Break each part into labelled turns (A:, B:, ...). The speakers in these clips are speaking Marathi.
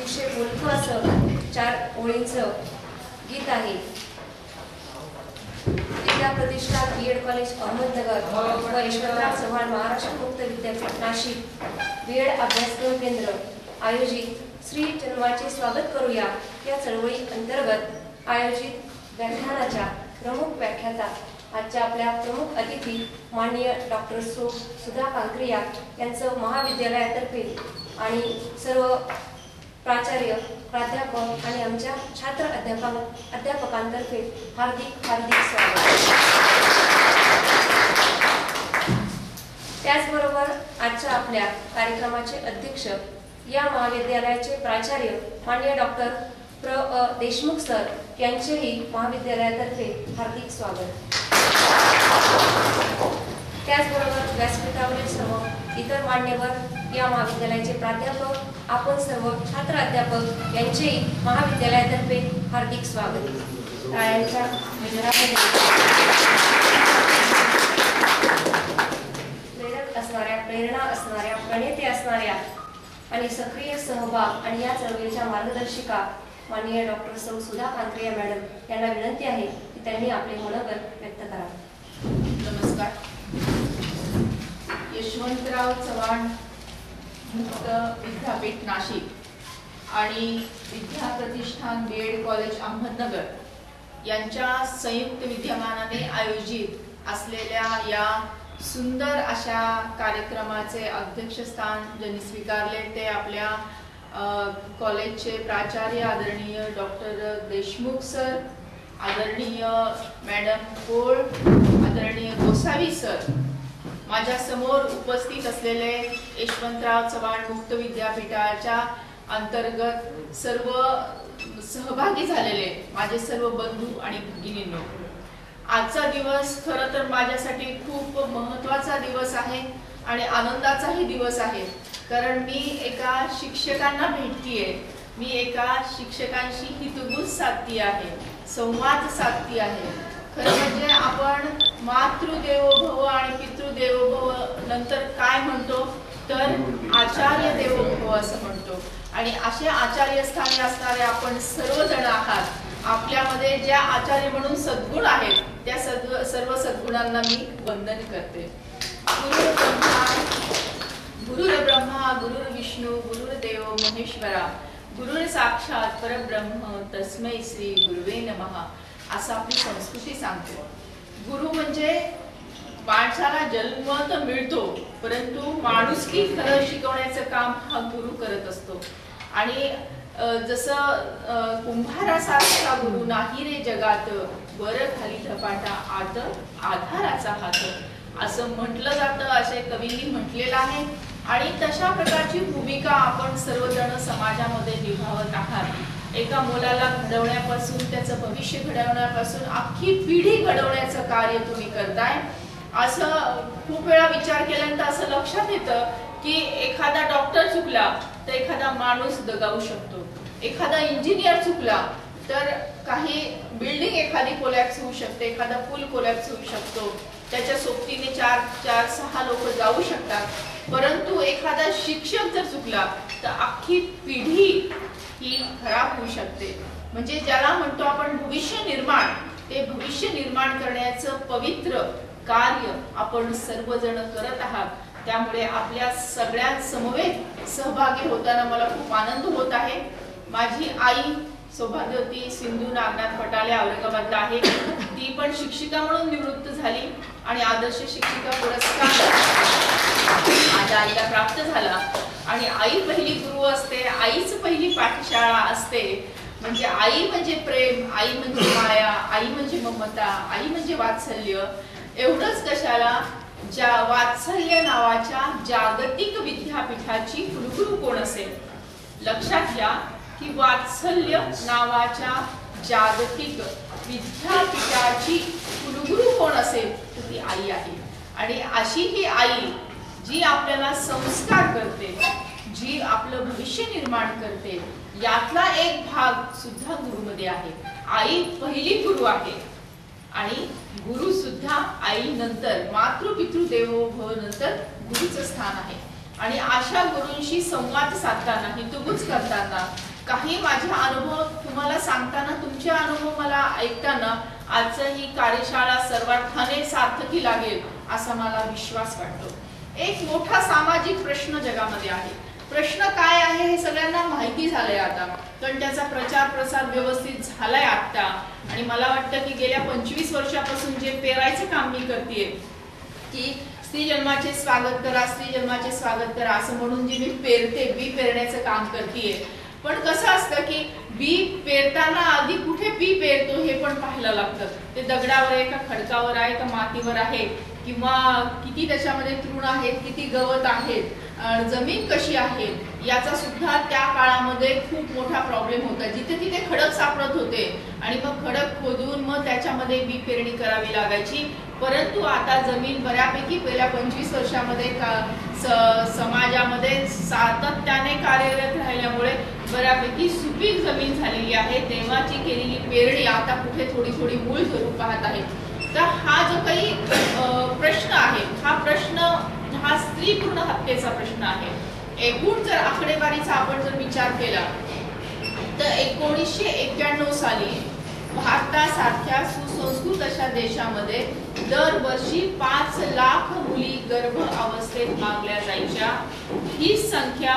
A: अतिशय बोलकं असं 4 ओळींचं गीत आहे। विद्या प्रतिष्ठान बीएड कॉलेज अहमदनगर व यशवंतराव चव्हाण महाराष्ट्र मुक्त विद्यापीठ नाशिक बीएड अभ्यासक्रम केंद्र आयोजित श्री जन्माचे स्वागत करूया या चळवळी अंतर्गत आयोजित व्याख्यानाच्या प्रमुख व्याख्याता आजच्या आपल्या प्रमुख अतिथी माननीय डॉक्टर सुधा कांकरिया यांचं महाविद्यालयातर्फे आणि सर्व प्राचार्य प्राध्यापक आणि आमच्या छात्र अध्यापकांतर्फे हार्दिक स्वागत। त्याचबरोबर आजच्या आपल्या कार्यक्रमाचे अध्यक्ष या महाविद्यालयाचे प्राचार्य माननीय डॉक्टर देशमुख सर यांचेही महाविद्यालयातर्फे हार्दिक स्वागत। त्याचबरोबर व्यासपीठावरील सर्व इतर मान्यवर या महाविद्यालयाचे प्राध्यापक आपण सर्व छात्र अध्यापक यांचेही महाविद्यालयातर्फे हार्दिक स्वागत। टाळ्यांच्या गजरामध्ये प्रेरणा असणाऱ्या प्रणेते असणाऱ्या आणि सक्रिय सहभाग आणि या चळवळीच्या मार्गदर्शिका माननीय डॉक्टर सुधा कांकरिया मॅडम यांना विनंती आहे की त्यांनी आपले मनोगत व्यक्त करावे।
B: नमस्कार। यशवंतराव चव्हाण मुक्त विद्यापीठ नाशिक आणि विद्या प्रतिष्ठान बीएड कॉलेज अहमदनगर यांच्या संयुक्त विद्यमानाने आयोजित असलेल्या या सुंदर अशा कार्यक्रमाचे अध्यक्षस्थान ज्यांनी स्वीकारले ते आपल्या कॉलेजचे प्राचार्य आदरणीय डॉक्टर देशमुख सर, आदरणीय मॅडम कोळ, आदरणीय गोसावी सर, माझ्या समोर उपस्थित असलेले यशवंतराव चव्हाण मुक्त विद्यापीठाच्या अंतर्गत सर्व सहभागी झालेले माझे सर्व बंधू आणि भगिनींनो, आजचा दिवस खरं तर माझ्यासाठी खूप महत्त्वाचा दिवस आहे आणि आनंदाचाही दिवस आहे। कारण मी एका शिक्षकांना भेटतीये, मी एका शिक्षकांशी हितगुज साधती आहे, संवाद साधती आहे। खरं म्हणजे आपण मातृदेवो भव आणि पितृदेवो भव नंतर काय म्हणतो तर आचार्य देवो भव असं म्हणतो आणि असे आचार्यस्थानी असणारे आपण सर्वजण आहात। आपल्यामध्ये ज्या आचार्य म्हणून सद्गुण आहेत त्या सर्व सद्गुणांना मी वंदन करते। गुरुर ब्रह्मा गुरुर विष्णू गुरुर्देव महेश्वरा गुरुर साक्षात परब्रह्म तस्मै श्री गुरुवे नमः असं आपली संस्कृती सांगते। गुरु म्हणजे माणसाला जन्म तर मिळतो परंतु माणुसकी खरं शिकवण्याचं काम हा गुरु करत असतो। आणि जसं कुंभारासारखा गुरु नाही रे जगात, वर खाली धपाटा आत आधाराचा हात असं म्हटलं जातं, असे कवींनी म्हटलेलं आहे। आणि तशा प्रकारची भूमिका आपण सर्वजण समाजामध्ये निभावत आहात। एका मुलाला घडवण्यापासून त्याचं भविष्य घडवण्यापासून अख्खी पिढी घडवण्याचं कार्य तुम्ही करताय। असं खूप वेळा विचार केल्यानंतर असं लक्षात येतं की एखादा डॉक्टर चुकला तर एखादा माणूस दगावू शकतो, एखादा इंजिनियर चुकला तर काही बिल्डिंग एखादी कोलॅप्स होऊ शकते, एखादा पूल कोलॅप्स होऊ शकतो, त्याच्या सोबतीने 4-6 लोक जाऊ शकतात। परंतु एखादा शिक्षक जर चुकला तर अख्खी पिढी ही खराब होऊ शकते। म्हणजे ज्याला म्हणतो आपण भविष्य निर्माण, ते भविष्य निर्माण करण्याचं पवित्र कार्य आपण सर्वजण करत आहात। त्यामुळे आपल्या सगळ्या समवेत सहभागी होताना मला खूप आनंद होत आहे। माझी आई सौभाग्यवती सिंधू नागनाथ पटाले औरंगाबादला आहे, ती पण शिक्षिका म्हणून निवृत्त झाली आणि आदर्श शिक्षिका पुरस्कार माझ्या आईला प्राप्त झाला। आणि आई पहिली गुरु असते, आईच पहिली पाठशाळा असते। म्हणजे आई म्हणजे प्रेम, आई म्हणजे माया, आई म्हणजे ममता, आई म्हणजे वात्सल्य। एवढंच कशाला, ज्या वात्सल्य नावाच्या जागतिक विद्यापीठाची कुलगुरू कोण असेल? लक्षात घ्या की वात्सल्य नावाच्या जागतिक विद्यापीठाची कुलगुरू कोण असेल तर ती आई आहे। आणि अशी ही आई जी आपल्याला संस्कार करते, जी आपलं भविष्य निर्माण करते, यातला एक भाग सुद्धा गुरुमध्ये आहे। आई पहिली गुरु आहे आणि गुरु सुद्धा आई नंतर मातृ पितृ देवो भव नंतर गुरुचं स्थान आहे। आणि अशा गुरूंशी संवाद साधताना, हितगुज करताना काही माझे अनुभव तुम्हाला सांगताना, तुमचे अनुभव मला ऐकताना आजचं ही कार्यशाळा सर्वार्थाने सार्थकी लागेल असा मला विश्वास वाटतो. एक मोठा सामाजिक प्रश्न जगामध्ये आहे. प्रश्न काय आहे हे सगळ्यांना माहिती झालंय आता, कारण त्याचा प्रचार प्रसार व्यवस्थित झालाय आता. आणि मला वाटतं की गेल्या 25 वर्षापासून जे पेरायचं काम मी करतेय की स्त्री जन्माचे स्वागत करा, स्त्री जन्माचे स्वागत करा असं म्हणून जे मी पेरते, बी पेरण्याचं काम करतेय. पण कसं असतं की बी पेरताना आधी कुठे बी पेरतो हे पण पाहायला लागतं. ते दगडावर आहे का, खडकावर आहे का, मातीवर आहे, किंवा किती त्याच्यामध्ये तृण आहेत, किती गवत आहेत, जमीन कशी आहे, याचा सुद्धा त्या काळामध्ये खूप मोठा प्रॉब्लेम होता. जिथे तिथे खडक सापडत होते आणि मग खडक खोदून मग त्याच्यामध्ये बी पेरणी करावी लागायची. परंतु आता जमीन बऱ्यापैकी गेल्या 25 वर्षामध्ये समाजामध्ये सातत्याने कार्यरत राहिल्यामुळे बऱ्यापैकी सुपीक जमीन झालेली आहे. तेव्हाची केलेली पेरणी आता कुठे थोडी थोडी मूळ स्वरूप पाहत आहे. तर हा जो काही प्रश्न आहे, हा स्त्री भ्रूण हत्येचा प्रश्न आहे. एकूण जर आकडेवारीचा आपण जर विचार केला तर 1991 साली भारतासारख्या सुसंस्कृत अशा देशामध्ये दरवर्षी 5 लाख मुली गर्भ अवस्थेत मागल्या जायच्या. ही संख्या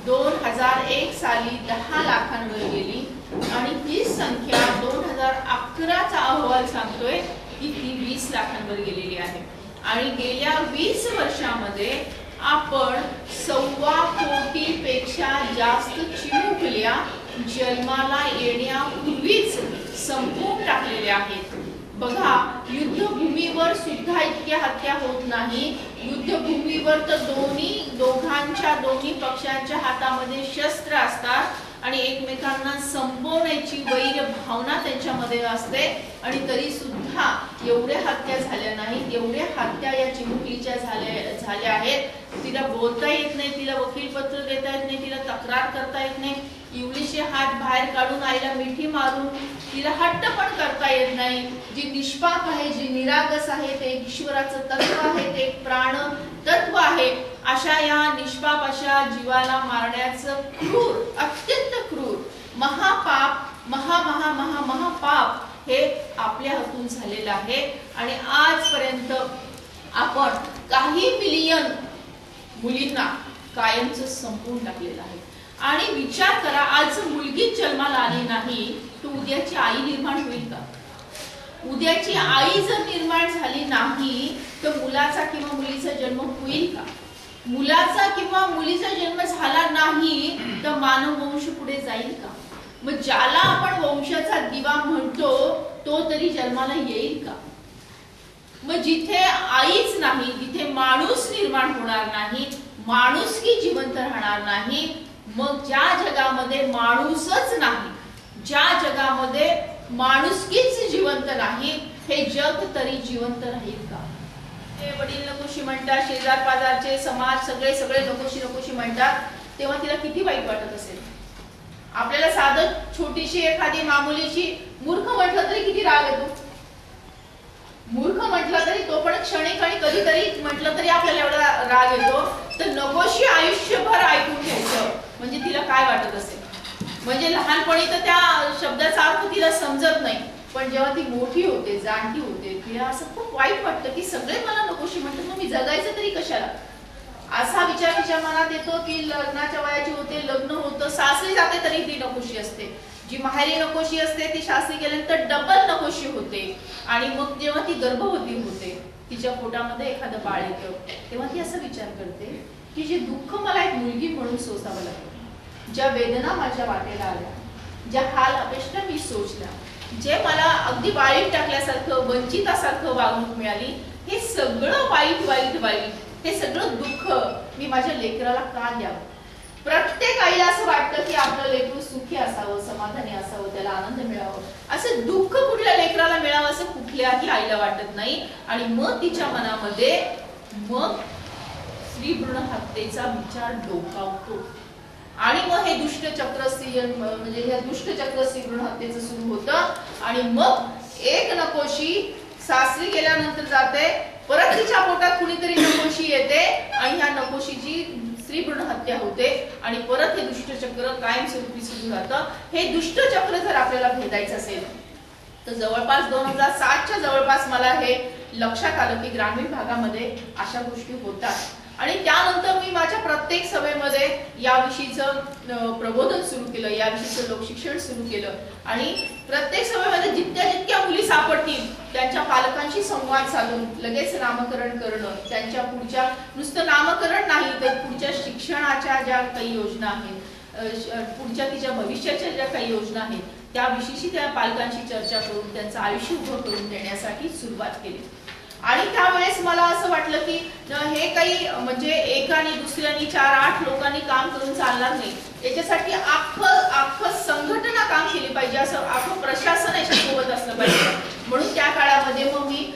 B: 2001 साली 10 लाखांवर गेली आणि ही संख्या 2011चा अहवाल सांगतोय की ती 20 लाखांवर गेलेली आहे. आणि गेल्या 20 वर्षामध्ये आपण 1.25 कोटीपेक्षा जास्त चिमुकल्या जन्माला येण्यापूर्वीच संपवून टाकलेल्या आहेत. बघा, युद्धभूमीवर सुद्धा इतक्या हत्या होत नाही. युद्धभूमीवर तर दोन्ही पक्षांच्या हातामध्ये शस्त्र असतात आणि एकमेकांना संपवण्याची वैर भावना त्यांच्यामध्ये असते आणि तरी सुद्धा एवढ्या हत्या झाल्या नाहीत. एवढ्या हत्या या चिमुकलीच्या झाल्या आहेत. तिला बोलता येत नाही, तिला वकीलपत्र देता येत नाही, तिला तक्रार करता येत नाही, इवलीचे हात बाहेर काढून आईला मिठी मारून तिला हट्ट पण करता येत नाही. जी निष्पाप आहे, जी निरागस आहे, ते ईश्वराचं तत्व आहे, ते प्राण तत्व आहे, अशा या निष्पाप अशा जीवाला मारण्याचं क्रूर, अत्यंत क्रूर महापाप, महापाप हे आपल्या हातून झालेलं आहे. आणि आजपर्यंत आपण काही मिलियन मुलींना कायमचं संपवून टाकलेलं आहे. आणि विचार करा, आज मुलगी जन्माला आली नाही तर उद्याची आई निर्माण होईल का? उद्याची आई जर निर्माण झाली नाही तर मुलाचा किंवा मुलीचा जन्म होईल का? मुलाचा किंवा मुलीचा जन्म झाला नाही तर मानव वंश पुढे जाईल का? मग ज्याला आपण वंशाचा दिवा म्हणतो तो तरी जन्माला येईल का? मग जिथे आईच नाही, जिथे माणूस निर्माण होणार नाही, माणुसकी जिवंत राहणार नाही, मग ज्या जगामध्ये माणूसच नाही, ज्या जगामध्ये माणुसकीच जिवंत नाही, हे जग तरी जिवंत राहील का? वडील नकोशी म्हणतात, शेजार पाजारचे समाज सगळे नकोशी म्हणतात, तेव्हा तिला किती वाईट वाटत असेल. आपल्याला साधं छोटीशी एखादी मामुलीची मूर्ख म्हटलं तरी किती राग येतो. मूर्ख म्हटलं तरी तो पण क्षणिक आणि कधीतरी म्हटलं तरी आपल्याला एवढा राग येतो. तर नकोशी आयुष्यभर ऐकून घ्यायचं म्हणजे तिला काय वाटत असेल. म्हणजे लहानपणी तर त्या शब्दाचा अर्थ तिला समजत नाही, पण जेव्हा ती मोठी होते, जाणती होते, तिला असं खूप वाईट वाटतं की सगळे मला नकोशी म्हणतात, मग मी जगायचं तरी कशाला. असा विचार तिच्या मनात येतो की लग्नाच्या वयाची होते, लग्न होतं, सासरी जाते तरी ती नकोशी असते. जी माहेरी नकोशी असते ती सासरी गेल्यानंतर डबल नकोशी होते. आणि मग जेव्हा ती गर्भवती होते, तिच्या पोटामध्ये एखादं बाळ येतं, तेव्हा ती असा विचार करते की जे दुःख मला एक मुलगी म्हणून सोसावं लागलं, ज्या वेदना माझ्या वाटेला आल्या, ज्या हाल अपेष्टा मी सोचल्या, जे मला अगदी वाईट टाकल्यासारखं, वंचितासारखं वागणूक मिळाली, हे सगळं वाईट हे सगळं दुःख मी माझ्या लेकराला का द्यावं. प्रत्येक आईला असं वाटतं की आपलं लेकरू सुखी असावं, समाधानी असावं, त्याला आनंद मिळावं. असं दुःख कुठल्या लेकराला मिळावं असं कुठल्याही आईला वाटत नाही. आणि मग तिच्या मनामध्ये मग स्त्री भ्रूण हत्येचा विचार डोकावतो. आणि मग हे दुष्टचक्र म्हणजे हे दुष्टचक्र स्त्री भ्रूण हत्येचं सुरू होतं. आणि मग एक नकोशी सासरी गेल्यानंतर जाते, परत तिच्या पोटात कुणीतरी नकोशी येते आणि ह्या नकोशीची स्त्री भ्रूण हत्या होते आणि परत हे दुष्टचक्र कायमस्वरूपी सुरू राहतं. हे दुष्टचक्र जर आपल्याला भेदायचं असेल तर जवळपास 2007च्या जवळपास मला हे लक्षात आलं की ग्रामीण भागामध्ये अशा गोष्टी होतात. आणि त्यानंतर मी माझ्या प्रत्येक सभेमध्ये याविषयीचं प्रबोधन सुरू केलं, याविषयीचं लोकशिक्षण सुरू केलं. आणि प्रत्येक सभेमध्ये जितक्या मुली सापडतील त्यांच्या पालकांशी संवाद साधून लगेच नामकरण करणं, त्यांच्या पुढच्या नुसतं नामकरण नाही तर पुढच्या शिक्षणाच्या ज्या काही योजना आहेत, पुढच्या तिच्या भविष्याच्या ज्या काही योजना आहेत त्याविषयी त्या पालकांशी चर्चा करून त्यांचं आयुष्य उभं करून देण्यासाठी सुरुवात केली. आणि त्यावेळेस मला असं वाटलं की हे काही म्हणजे एकाने दुसऱ्याने 4-8 लोकांनी काम करून चालणार नाही. याच्यासाठी अख्खं संघटना काम केली पाहिजे, असं अख्खं प्रशासन याच्यासोबत असलं पाहिजे. म्हणून त्या काळामध्ये मग मी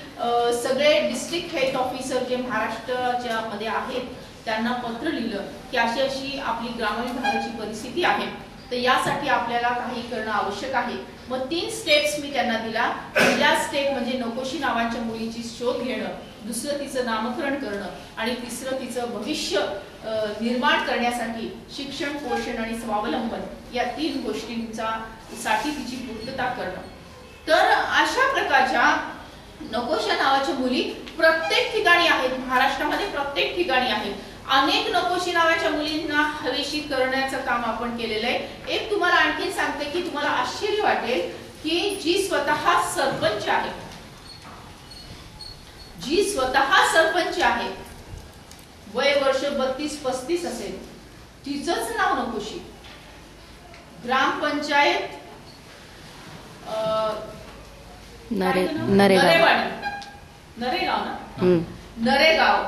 B: सगळे डिस्ट्रिक्ट हेल्थ ऑफिसर जे महाराष्ट्राच्या मध्ये आहेत त्यांना पत्र लिहिलं की अशी अशी आपली ग्रामीण भागाची परिस्थिती आहे, तर यासाठी आपल्याला काही करणं आवश्यक आहे. मग 3 स्टेप्स मी त्यांना दिला. पहिला स्टेप म्हणजे नकोशी नावाच्या मुलीची शोध घेणं, दुसरं तिचं नामकरण करणं आणि तिसरं तिचं भविष्य निर्माण करण्यासाठी शिक्षण, पोषण आणि स्वावलंबन या 3 गोष्टींसाठी तिची पूर्तता करणं. तर अशा प्रकारच्या नकोशा नावाच्या मुली प्रत्येक ठिकाणी आहेत, महाराष्ट्रामध्ये प्रत्येक ठिकाणी आहेत. अनेक नकोशी नावाच्या मुलींना हवेशीर करण्याचं काम आपण केलेलं आहे. एक तुम्हाला आणखी सांगते की तुम्हाला आश्चर्य वाटेल की जी स्वतः सरपंच आहे, वय वर्ष 32-35 असेल, तिचंच नाव नकोशी. ग्रामपंचायत नरेगाव,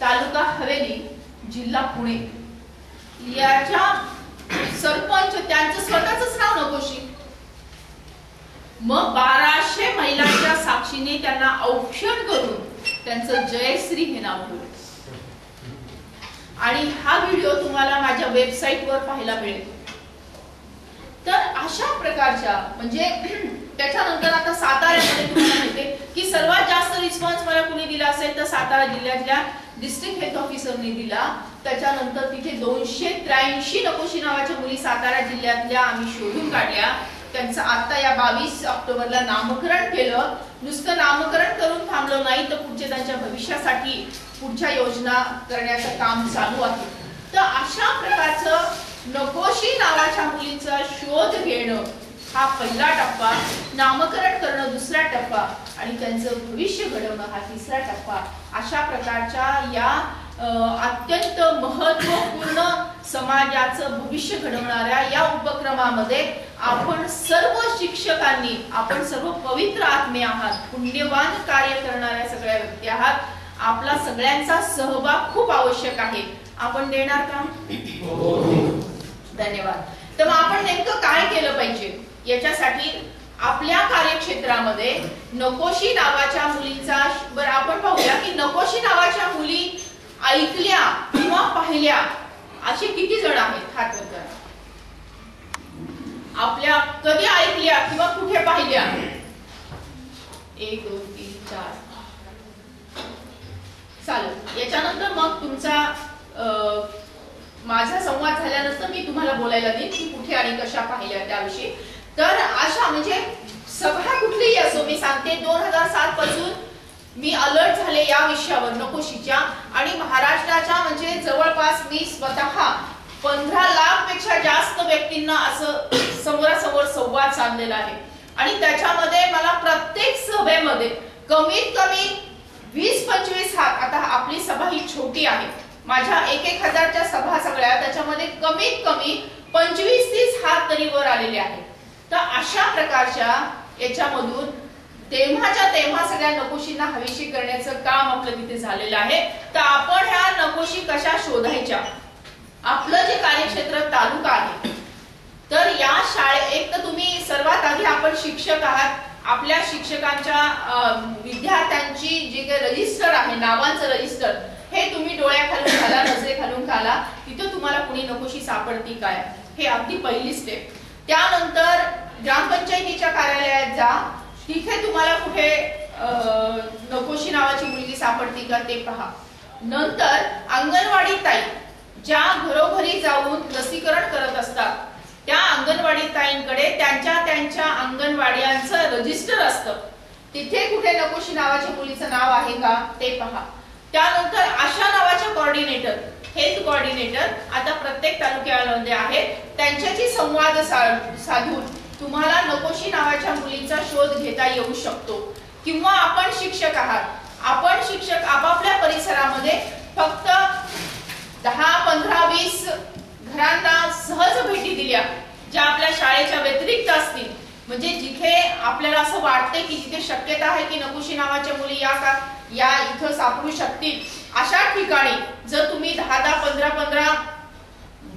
B: तालुका हवेली, जिल्हा पुणे, याच्या सरपंच त्यांचं स्वतःच नाव नकोशी. मग 1200 महिलांच्या साक्षीने त्यांना औक्षण करून त्यांचं जयश्री हे नाव ठेवलं. आणि हा व्हिडिओ तुम्हाला माझ्या वेबसाईटवर पाहायला मिळेल. तर अशा प्रकारच्या म्हणजे त्याच्यानंतर आता साताऱ्यामध्ये तुम्हाला माहितीये की सर्वात जास्त रिस्पॉन्स मला कुणी दिला असेल तर सातारा जिल्ह्यातल्या डिस्ट्रिक्ट हेल्थ ऑफिसरने दिला. त्याच्यानंतर तिथे 283 नकोशी नावाच्या मुली सातारा जिल्ह्यातल्या आम्ही शोधून काढल्या. त्यांचं आता या 22 ऑक्टोबरला नामकरण केलं. नुसतं नामकरण करून थांबलो नाही तर पुढच्या त्यांच्या भविष्यासाठी पुढच्या योजना करण्याचं काम चालू आहे. तर अशा प्रकारचं नकोशी नावाच्या मुलींचा शोध घेणं हा पहिला टप्पा, नामकरण करणं दुसरा टप्पा आणि त्यांचं भविष्य घडवणं हा तिसरा टप्पा. अशा प्रकारच्या या अत्यंत महत्त्वपूर्ण समाजाचं भविष्य घडवणाऱ्या या उपक्रमामध्ये आपण सर्व शिक्षकांनी, आपण सर्व पवित्र आत्मे आहात, पुण्यवान कार्य करणाऱ्या सगळ्या व्यक्ती आहात. आपला सगळ्यांचा सहभाग खूप आवश्यक आहे. आपण देणार का? धन्यवाद. तर मग आपण नेमकं काय केलं पाहिजे याच्यासाठी आपल्या कार्यक्षेत्रामध्ये नकोशी नावाच्या मुलींचा बरं आपण पाहूया की नकोशी नावाच्या मुली ऐकल्या किंवा पाहिल्या असे किती जण आहेत? हात वर करा. आपल्या कधी ऐकल्या किंवा कुठे पाहिल्या? 1 2 3 4 चालेल. याच्यानंतर मग तुमचा माझा संवाद झाल्यानंतर मी तुम्हाला बोलायला देईन की कुठे आणि कशा पाहिल्या त्याविषयी. तर अशा म्हणजे सभा कुठलीही असो, मी सांगते 2007 पासून मी अलर्ट झाले या विषयावर नकोशीच्या. आणि महाराष्ट्राच्या म्हणजे जवळपास मी स्वतः 15 लाख पेक्षा जास्त व्यक्तींना असं समोरासमोर संवाद साधलेला आहे. आणि त्याच्यामध्ये मला प्रत्येक सभेमध्ये कमीत कमी 20-25 हात, आता आपली सभा ही छोटी आहे, माझ्या 1,000च्या सभा सगळ्या, त्याच्यामध्ये कमीत कमी 25-30 हात तरी वर आलेले आहेत. तर अशा प्रकारच्या याच्यामधून तेव्हा सगळ्या नकोशींना हवेशीर करण्याचं काम आपलं तिथे झालेलं आहे. तर आपण ह्या नकोशी कशा शोधायच्या? आपलं जे कार्यक्षेत्र तालुका आहे, तर या एक तर तुम्ही सर्वात आधी आपण शिक्षक आहात, आपल्या शिक्षकांच्या विद्यार्थ्यांची जे काही रजिस्टर आहे, नावांचं रजिस्टर, हे तुम्ही डोळ्याखालून घाला, नजरेखालून घाला. तिथं तुम्हाला कुणी नकोशी सापडती काय, हे अगदी पहिली स्टेप. त्यानंतर ग्रामपंचायतीच्या कार्यालयात जा, तिथे तुम्हाला कुठे नकोशी नावाची मुलगी सापडती का ते पहा. नंतर अंगणवाडी ताई ज्या घरोघरी जाऊन लसीकरण करत असतात त्या अंगणवाडी ताईंकडे त्यांच्या अंगणवाड्यांचं रजिस्टर असतं. तिथे कुठे नकोशी नावाच्या मुलीचं नाव आहे का ते पहा. त्यानंतर आशा नावाच्या कोऑर्डिनेटर, हेल्थ कोऑर्डिनेटर आता प्रत्येक तालुक्यामध्ये आहेत. त्यांच्याशी संवाद साधून तुम्हाला नकोशी नावाच्या मुलीचा शोध घेता येऊ शकतो. किंवा आपण शिक्षक आहात, आपण शिक्षक आपापल्या परिसरामध्ये फक्त 10, 15, 20 घरांना सहज भेटी दिल्या ज्या आपल्या शाळेच्या व्यतिरिक्त असतील, म्हणजे जिथे आपल्याला असं वाटते की जिथे शक्यता आहे की नकोशी नावाच्या मुली या इथं सापडू शकतील, अशा ठिकाणी जर तुम्ही 10, 15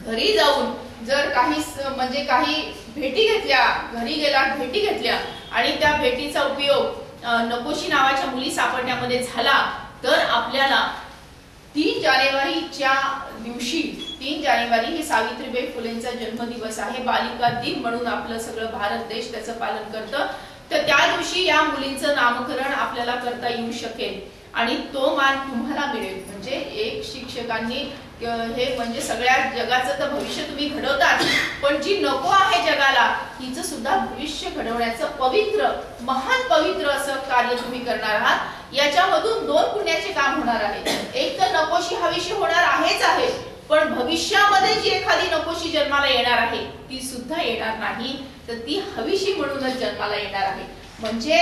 B: घरी जाऊन जर काही भेटी घेतल्या, घरी गेलात भेटी घेतल्या आणि त्या भेटीचा उपयोग नकोशी नावाच्या मुली सापडण्यामध्ये झाला, तर आपल्याला 3 जानेवारीच्या दिवशी, 3 जानेवारी ही सावित्रीबाई फुलेंचा जन्मदिवस आहे. बालिका दिन म्हणून आपलं सगळं भारत देश त्याचं पालन करतं. तर त्या दिवशी या मुलींचं नामकरण आपल्याला करता येऊ शकेल आणि तो मान तुम्हाला मिळेल. म्हणजे एक शिक्षकांनी हे म्हणजे सगळ्या जगाचं तर भविष्य तुम्ही घडवतात, पण जी नको आहे जगाला हिचं सुद्धा भविष्य घडवण्याचं पवित्र, महान पवित्र असं कार्य तुम्ही करणार आहात. याच्यामधून 2 पुण्याचे काम होणार आहे. एक तर नकोशी हवीशी होणार आहेच आहे, पण भविष्यामध्ये जी एखादी नकोशी जन्माला येणार आहे ती सुद्धा येणार नाही, तर ती हवीशी म्हणूनच जन्माला येणार आहे. म्हणजे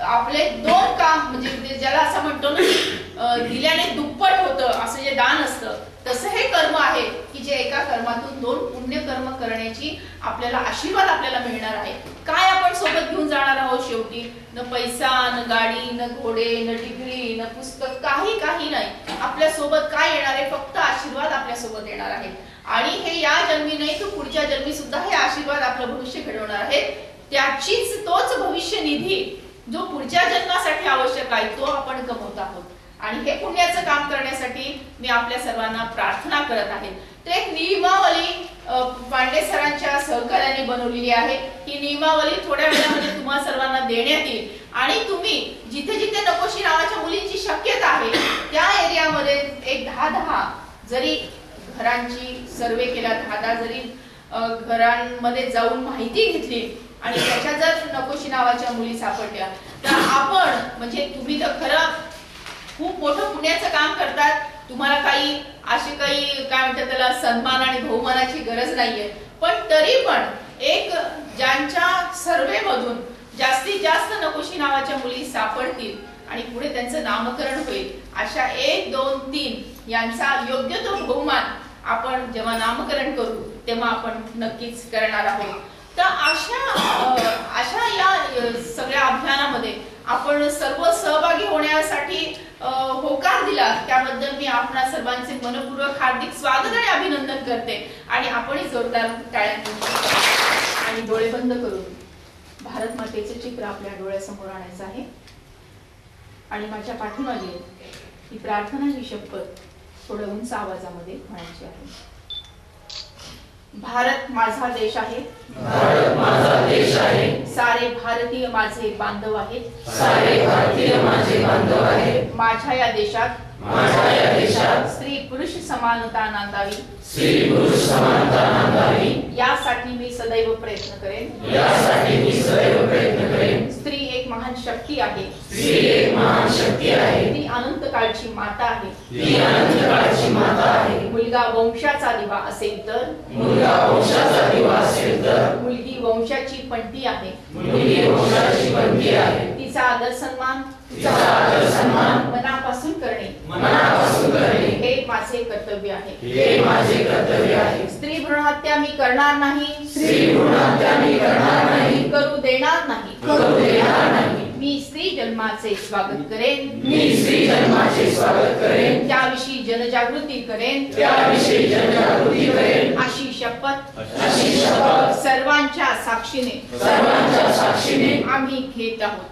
B: आपले 2 काम, म्हणजे ज्याला असं म्हणतो ना दिल्याने दुप्पट होतं असं जे दान असतं, तसं हे कर्म आहे की जे एका कर्मातून 2 पुण्य कर्म करण्याची आपल्याला आशीर्वाद आपल्याला मिळणार आहे. काय आपण सोबत घेऊन जाणार आहोत शेवटी? न पैसा, न गाडी, न घोडे, न डिग्री, न पुस्तक, काही नाही. आपल्या सोबत काय येणार आहे? फक्त आशीर्वाद आपल्या सोबत येणार आहे. आणि हे या जन्मी नाही तर पुढच्या जन्मी सुद्धा हे आशीर्वाद आपलं भविष्य घडवणार आहे. तोच भविष्य निधी जो पुढच्या जन्मासाठी आवश्यक आहे तो आपण कमवत आहोत. आणि हे पुण्याचं काम करण्यासाठी मी आपल्या सर्वांना प्रार्थना करत आहे. तर एक नियमावली पांडे सरांच्या सहकार्याने बनवलेली आहे. ही नियमावली थोड्या वेळामध्ये तुम्हा सर्वांना देण्यात येईल आणि तुम्ही जिथे जिथे नकोशी नावाच्या मुलींची शक्यता आहे त्या एरियामध्ये एक 10 जरी घरांची सर्वे केला, 10 जरी घरांमध्ये जाऊन माहिती घेतली आणि त्याच्या जर नकोशी नावाच्या मुली सापडल्या तर आपण, म्हणजे तुम्ही तर खरं खूप मोठं पुण्याचं काम करतात. तुम्हाला काही काय म्हणतात त्याला सन्मान आणि बहुमानाची गरज नाहीये, पण तरी पण एक ज्यांच्या सर्वे मधून जास्तीत जास्त नकोशी नावाच्या मुली सापडतील आणि पुढे त्यांचं नामकरण होईल, अशा 1, 2, 3 यांचा योग्य तो बहुमान आपण जेव्हा नामकरण करू तेव्हा आपण नक्कीच करणार आहोत. तर अशा या सगळ्या अभियानामध्ये आपण सर्व सहभागी होण्यासाठी होकार दिला त्याबद्दल मी आपणा सर्वांचे मनपूर्वक हार्दिक स्वागत आणि अभिनंदन करते. आणि आपणही जोरदार टाळ्या आणि डोळे बंद करून भारत मातेचे चित्र आपल्या डोळ्यासमोर आणायचं आहे आणि माझ्या पाठीमागे ही प्रार्थना, ही शपथ थोड्या उंच आवाजामध्ये म्हणायची आहे. भारत माझा देश आहे,
C: भारत माझा देश आहे.
B: सारे भारतीय माझे बांधव आहेत,
C: सारे भारतीय माझे बांधव आहेत.
B: माझ्या या देशात स्त्री पुरुष समानता नांदावी,
C: स्त्री पुरुष समानता नांदावी
B: यासाठी मी सदैव प्रयत्न करेन,
C: यासाठी मी सदैव प्रयत्न करेन.
B: स्त्री एक महान शक्ती आहे,
C: स्त्री एक महान शक्ती आहे.
B: ती अनंत काळची माता आहे,
C: ती अनंत काळची माता आहे.
B: मुलगा वंशाचा दिवा असेल तर,
C: मुलगा वंशाचा दिवा असेल तर,
B: मुलगी वंशाची पणती आहे,
C: मुलगी वंशाची पणती आहे.
B: तिचा आदर सन्मान मनापासून करणे हे माझे कर्तव्य आहे,
C: हे माझे कर्तव्य आहे.
B: स्त्री भ्रूण हत्या मी करणार नाही,
C: स्त्री भ्रूण हत्या मी करणार नाही,
B: करू देणार नाही,
C: करू देणार नाही.
B: मी स्त्री जन्माचे स्वागत करेन,
C: मी स्त्री जन्माचे स्वागत करेन,
B: त्याविषयी जनजागृती करेन,
C: त्याविषयी जनजागृती करेन.
B: अशी शपथ
C: सर्वांच्या साक्षीने
B: आम्ही घेत आहोत.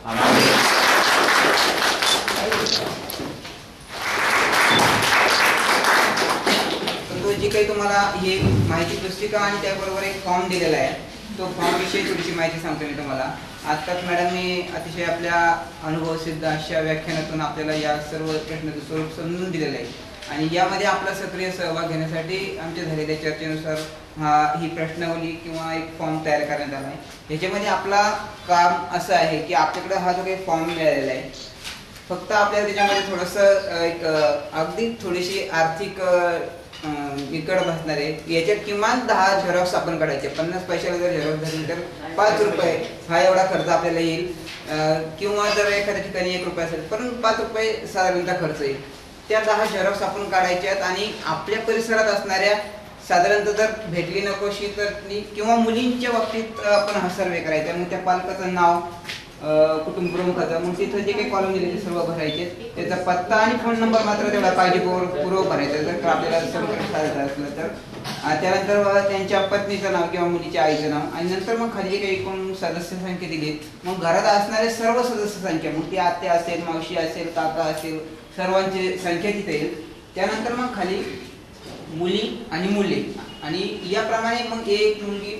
D: जी काही तुम्हाला ही माहिती पुस्तिका आणि त्याबरोबर एक फॉर्म दिलेला आहे, तो फॉर्म विषयी थोडीशी माहिती सांगतो मी तुम्हाला. आत्ताच मॅडमने अतिशय आपल्या अनुभवसिद्ध अशा व्याख्यानातून आपल्याला या सर्व प्रश्नाचं स्वरूप समजून दिलेलं आहे. आणि यामध्ये आपला सक्रिय सहभाग घेण्यासाठी आमच्या झालेल्या चर्चेनुसार ही प्रश्नावली किंवा एक फॉर्म तयार करण्यात आला आहे. ह्याच्यामध्ये आपला काम असं आहे की आपल्याकडे हा जो काही फॉर्म मिळालेला आहे, फक्त आपल्याला त्याच्यामध्ये थोडंसं एक अगदी थोडीशी आर्थिक बिकट बसणार आहे. याच्यात किमान 10 झेरॉक्स आपण काढायचे. 50 पैशाला जर झेरॉक्स झाली तर 5 रुपये हा एवढा खर्च आपल्याला येईल, किंवा जर एखाद्या ठिकाणी 1 रुपया असेल पण 5 रुपये साधारणतः खर्च येईल. त्या 10 झेरॉक्स आपण काढायच्यात आणि आपल्या परिसरात असणाऱ्या साधारणतः जर भेटली नकोशी तर किंवा मुलींच्या बाबतीत आपण हा सर्वे करायचा. मग त्या पालकाचं नाव, कुटुंब प्रमुखाचा, मग तिथं जे काही कॉलम दिले ते सर्व भरायचे. त्याचा पत्ता आणि फोन नंबर मात्र तेवढा काळजीपूर्वक भरायचा. जर आपल्याला संकट साधायचं असलं तर त्यानंतर त्यांच्या पत्नीचं नाव किंवा मुलीच्या आईचं नाव, आणि नंतर मग खाली काही एकूण सदस्य संख्या दिली. मग घरात असणारे सर्व सदस्य संख्या, मग ती आत्या असेल, मावशी असेल, काका असेल, सर्वांची संख्या तिथे येईल. त्यानंतर मग खाली मुली आणि मुले, आणि याप्रमाणे मग एक मुलगी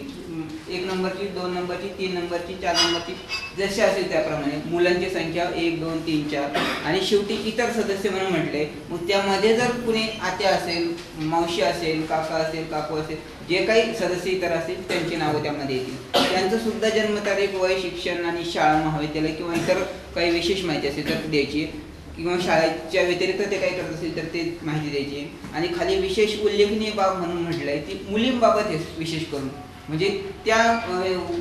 D: 1 नंबरची, 2 नंबरची, 3 नंबरची, 4 नंबरची, जसे असेल त्याप्रमाणे मुलांची संख्या 1, 2, 3, 4, आणि शेवटी इतर सदस्य म्हणून म्हटले. मग त्यामध्ये जर कुणी आत्या असेल, मावशी असेल, काका असेल, काकू असेल, जे काही सदस्य इतर असतील त्यांची नावं त्यामध्ये येतील. त्यांचं सुद्धा जन्मतारीख, वय, शिक्षण आणि शाळा, महाविद्यालय किंवा इतर काही विशेष माहिती असेल तर द्यायची, किंवा शाळेच्या व्यतिरिक्त ते काही करत असेल तर ते माहिती द्यायची. आणि खाली विशेष उल्लेखनीय बाब म्हणून म्हटलंय ती मुलींबाबत विशेष करून, म्हणजे त्या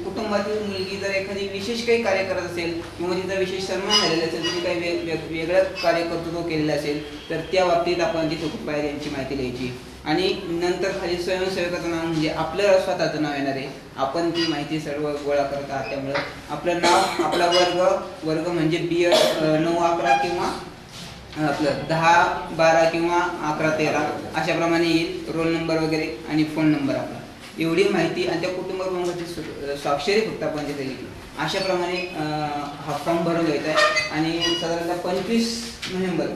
D: कुटुंबातील मुलगी जर एखादी विशेष काही कार्य करत असेल किंवा तिचा विशेष सन्मान झालेला असेल, तिने काही वेगळं कार्यकर्तृत्व केलेलं असेल तर त्या बाबतीत आपण तिथे कुटुंबाला यांची माहिती द्यायची. आणि नंतर खाली स्वयंसेवकाचं नाव, म्हणजे आपलं स्वतःचं नाव येणार आहे. आपण ती माहिती सर्व गोळा करत आहात, त्यामुळं आपलं नाव, आपला वर्ग म्हणजे B.Ed 9-11 किंवा आपलं 10-12 किंवा 11-13 अशाप्रमाणे येईल. रोल नंबर वगैरे आणि फोन नंबर आपला, एवढी माहिती आणि त्या कुटुंब प्रमुखाची स्वाक्षरी फक्त आपण तिथे घेतली. अशाप्रमाणे हा फॉर्म भरून घ्यायचा आहे. आणि साधारणतः 25 नोव्हेंबर,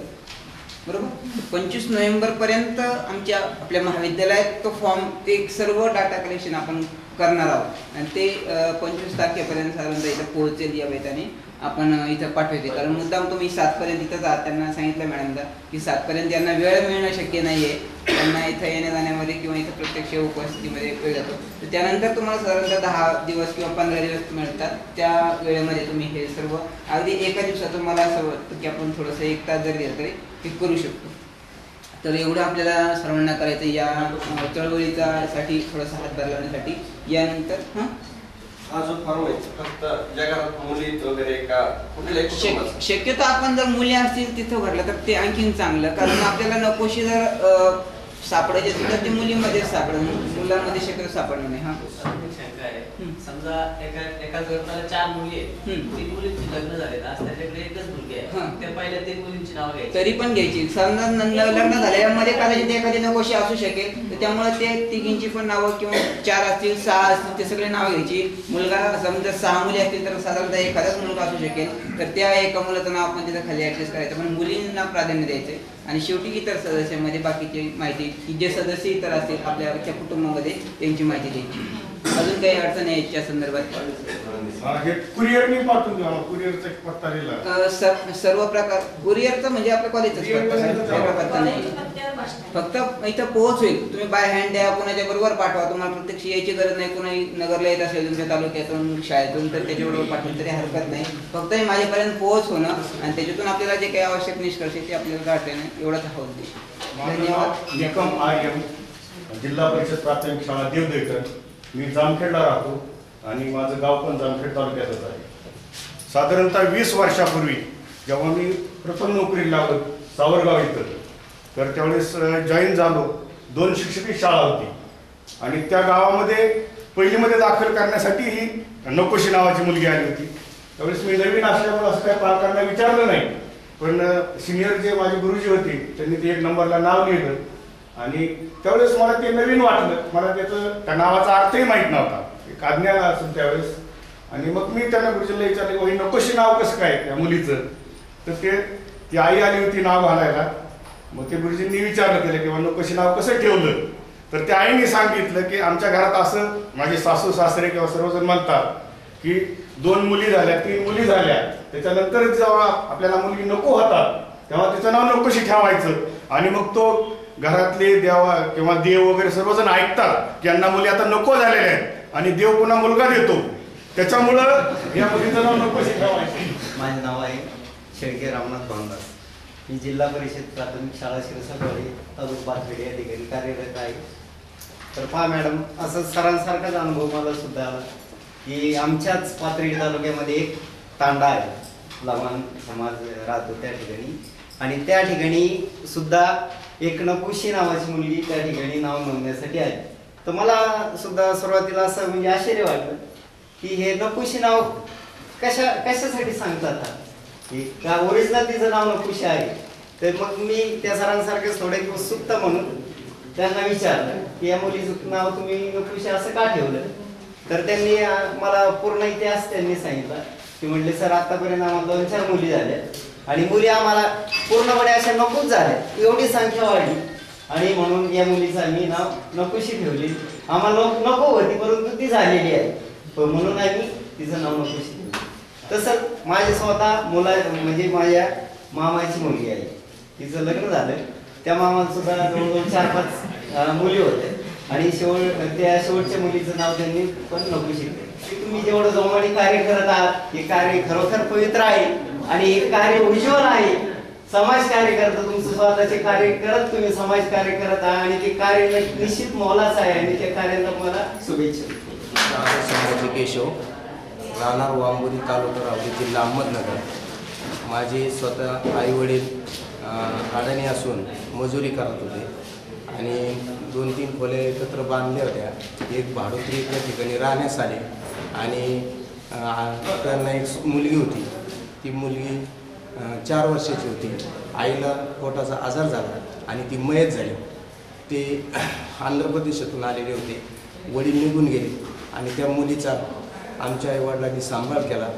D: बरोबर, 25 नोव्हेंबरपर्यंत आपल्या महाविद्यालयात तो फॉर्म, ते सर्व डाटा कलेक्शन आपण करणार आहोत. आणि ते 25 तारखेपर्यंत साधारणतः इथं पोहोचेल या बेताने आपण इथं पाठवते. कारण मुद्दाम तुम्ही 7 पर्यंत इथंच आहात. त्यांना सांगितलं मॅडमला की 7 पर्यंत यांना वेळ मिळणं शक्य नाही आहे. त्यांना इथं येण्या जाण्यामध्ये किंवा इथं प्रत्यक्ष उपस्थितीमध्ये वेळ जातो. तर त्यानंतर तुम्हाला साधारणतः 10 दिवस किंवा 15 दिवस मिळतात. त्या वेळेमध्ये तुम्ही हे सर्व अगदी एका दिवसात तुम्हाला असं वाटतं की आपण थोडंसं 1 तास जर गेलं तरी हे करू शकतो. तर एवढं आपल्याला सर्वांना करायचं या चळवळीचा साठी, थोडासा हातभार लावण्यासाठी. यानंतर
E: हा जो फॉर्म आहे फक्त जगात मुली वगैरे का कुठल्याही कुटुंबात,
D: शक्यतो आपण जर मुली असतील तिथं भरलं तर ते आणखीन चांगलं. कारण आपल्याला नकोशी जर सापडायचे असेल तर ते मुलींमध्येच सापडणं, मुलांमध्ये शक्यतो सापडणं नाही. हा
F: समजा एका घराला 4 मुली आहेत, 3 मुलींची लग्न झाले, आज त्याच्याकडे एकच मुलगी आहे, त्या पहिल्या 3 मुलींची नाव घ्यायची,
D: तरी पण घ्यायची. समजा लग्न झाल्यामध्ये कदाचित एखादी नकोशी असू शकेल, तर त्यामुळे ते तिघींची पण नावं, किंवा 4 असतील, 6 असतील, ते सगळे नाव घ्यायची. मुलगा समजा 6 मुली असतील तर साधारणतः एखादाच मुलगा असू शकेल, तर त्या एका मुलाचं नाव आपण तिथं खाली ऍडजस्ट करायचं. पण मुलींना प्राधान्य द्यायचे. आणि शेवटी इतर सदस्यांमध्ये बाकीची माहिती, जे सदस्य इतर असतील आपल्या कुटुंबामध्ये, त्यांची माहिती द्यायची. अजून काही अडचण आहे याच्या संदर्भात? सर्व प्रकार कुरिअरचा म्हणजे आपल्या कॉलेजचा पत्ता नाही, फक्त इथं पोहोच होईल. तुम्ही बाय हँड द्या, कोणाच्या बरोबर पाठवा. तुम्हाला प्रत्यक्ष यायची गरज नाही. कोणी नगरला येत असेल तुमच्या तालुक्यातून, शाळेतून, तर त्याच्याबरोबर पाठवलं तरी हरकत नाही. फक्त हे माझ्यापर्यंत पोहोच होणं आणि त्याच्यातून आपल्याला जे काही आवश्यक निष्कर्ष ते आपल्याला गाठले नाही, एवढाच हा उद्देश.
G: धन्यवाद. जिल्हा परिषद प्राथमिक शाळा देवदेकर. मी जामखेडला राहतो आणि माझं गाव पण जामखेड तालुक्यातच आहे. साधारणतः 20 वर्षापूर्वी जेव्हा मी प्रथम नोकरीला लागलो सावरगाव इथं, तर त्यावेळेस जॉईन झालो. 2 शिक्षकी शाळा होती आणि त्या गावामध्ये पहिलीमध्ये दाखल करण्यासाठी ही नकोशी नावाची मुलगी आली होती. त्यावेळेस मी नवीन असल्यामुळे असं काही पालकांना विचारलं नाही, पण सिनियर जे माझे गुरुजी होते त्यांनी ते 1 नंबरला नाव लिहिलं. आणि त्यावेळेस मला ते नवीन वाटलं. मला त्या नावाचा अर्थही माहीत नव्हता, एक अज्ञान असेल त्यावेळेस. आणि मग मी त्यांना गुरुजीला विचारले, ही नकोशी नाव कसं काय त्या मुलीचं? तर ती आई आली होती नाव घालायला. मग ते गुरुजींनी विचारलं त्याला की नकोशी नाव कसं ठेवलं? तर त्या आईने सांगितलं की आमच्या घरात असं, माझे सासू सासरे किंवा सर्वजण म्हणतात की 2 मुली झाल्या, 3 मुली झाल्या, त्याच्यानंतर जेव्हा आपल्याला मुलगी नको होतात तेव्हा तिचं नाव नकोशी ठेवायचं. आणि मग तो घरातले देवा किंवा देव वगैरे सर्वजण ऐकतात की यांना मुली आता नको झालेल्या आहेत आणि देव पुन्हा मुलगा देतो, त्याच्यामुळं या मुलीचं नाव नकोशी ठेवायचं.
H: माझे नाव आहे शेळके रामनाथ भावदास. मी जिल्हा परिषद प्राथमिक शाळा शिरसागडे तालुका पाथर्डी या ठिकाणी कार्यरत आहे. तर पहा मॅडम, असं सरांसारखाच अनुभव मला सुद्धा आला की आमच्याच पाथर्डी तालुक्यामध्ये एक तांडा आहे, लहान समाज राहतो त्या ठिकाणी. आणि त्या ठिकाणी सुद्धा एक नकुशी नावाची मुलगी त्या ठिकाणी नाव नोंदण्यासाठी आली. तर मला सुद्धा सुरुवातीला असं म्हणजे आश्चर्य वाटलं की हे नकुशी नाव कशासाठी सांगतात की का ओरिजिनल तिचं नाव नकुशी आहे. तर मग मी त्या सरांसारखं थोडे उत्सुकता म्हणून त्यांना विचारलं की या मुलीचं नाव तुम्ही नकुशी असं का ठेवलं. तर त्यांनी मला पूर्ण इतिहास त्यांनी सांगितला की म्हणले सर आतापर्यंत आम्हाला 2-4 मुली झाल्या आणि मुली आम्हाला पूर्णपणे अशा नकोच झाल्या, एवढी संख्या वाढली आणि म्हणून या मुलीचं आम्ही नाव नकुशी ठेवली. आम्हाला नको होती परंतु ती झालेली आहे म्हणून आम्ही तिचं नाव नकुशी ठेवलं. तसं माझे स्वतः म्हणजे माझ्या मामाची मुलगी आहे, तिचं लग्न झालं. त्या मामाला सुद्धा जवळजवळ 4-5 मुली होत्या आणि त्या शेवटच्या मुलीचं नाव त्यांनी पण नकुशी ठेवलं. तुम्ही जेवढं जोमाने कार्य करत आहात हे कार्य खरोखर पवित्र आहे आणि हे कार्य उज्ज्वल आहे. समाज कार्य करता, तुमचं स्वतःचे कार्य करत तुम्ही समाज कार्य करत आहात आणि ते कार्य निश्चित मोलाचं आहे आणि त्या कार्याला मला शुभेच्छा.
I: संभाजी केशव, राहणार वांबोरी, तालुका राहुरी, जिल्हा अहमदनगर. माझे स्वतः आई वडील अडाणी असून मजुरी करत होते आणि 2-3 खोल्या एकत्र बांधल्या होत्या. एक भाडोत्री त्या ठिकाणी राहण्यास आले आणि त्यांना एक मुलगी होती. ती मुलगी 4 वर्षाची होती. आईला पोटाचा आजार झाला आणि ती मयत झाली. ते आंध्र प्रदेशातून आलेले होते. वडील निघून गेले आणि त्या मुलीचा आमच्या आईवडिलांनी सांभाळ केला.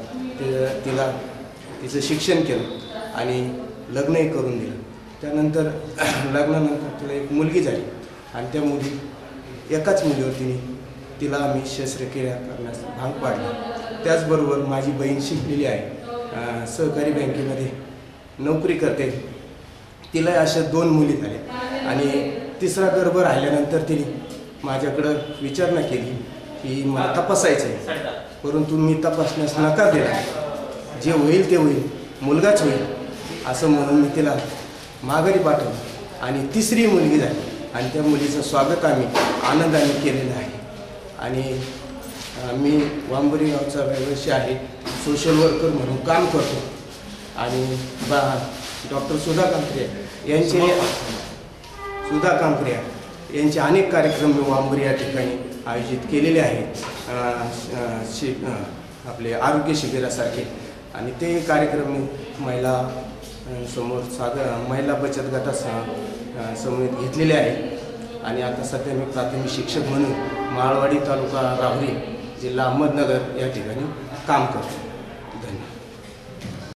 I: तिचं शिक्षण केलं आणि लग्नही करून दिलं. त्यानंतर लग्नानंतर तिला एक मुलगी झाली आणि त्या एकाच मुलीवर तिला आम्ही शस्त्रक्रिया करण्यास भाग पाडलं. त्याचबरोबर माझी बहीण शिकलेली आहे, सहकारी बँकेमध्ये नोकरी करते. तिला अशा 2 मुली झाल्या आणि तिसरा गर्भ राहिल्यानंतर तिने माझ्याकडं विचारणा केली की मला तपासायचं आहे, परंतु मी तपासण्यास नकार दिला. जे होईल ते होईल, मुलगाच होईल असं म्हणून मी तिला माघारी पाठवलं आणि 3री मुलगी झाली आणि त्या मुलीचं स्वागत आम्ही आनंदाने केलेलं आहे. आणि मी वांबोरी गावचा रहिवासी आहे, सोशल वर्कर म्हणून काम करतो आणि डॉक्टर सुधा कांकरिया यांचे अनेक कार्यक्रम मी वांबोरी या ठिकाणी आयोजित केलेले आहेत, आपले आरोग्य शिबिरासारखे. आणि ते कार्यक्रम मी महिला बचत गटासह समवेत घेतलेले आहे. आणि आता सध्या मी प्राथमिक शिक्षक म्हणून माळवाडी, तालुका राहुरी, जिल्हा अहमदनगर या ठिकाणी काम करतो. धन्यवाद.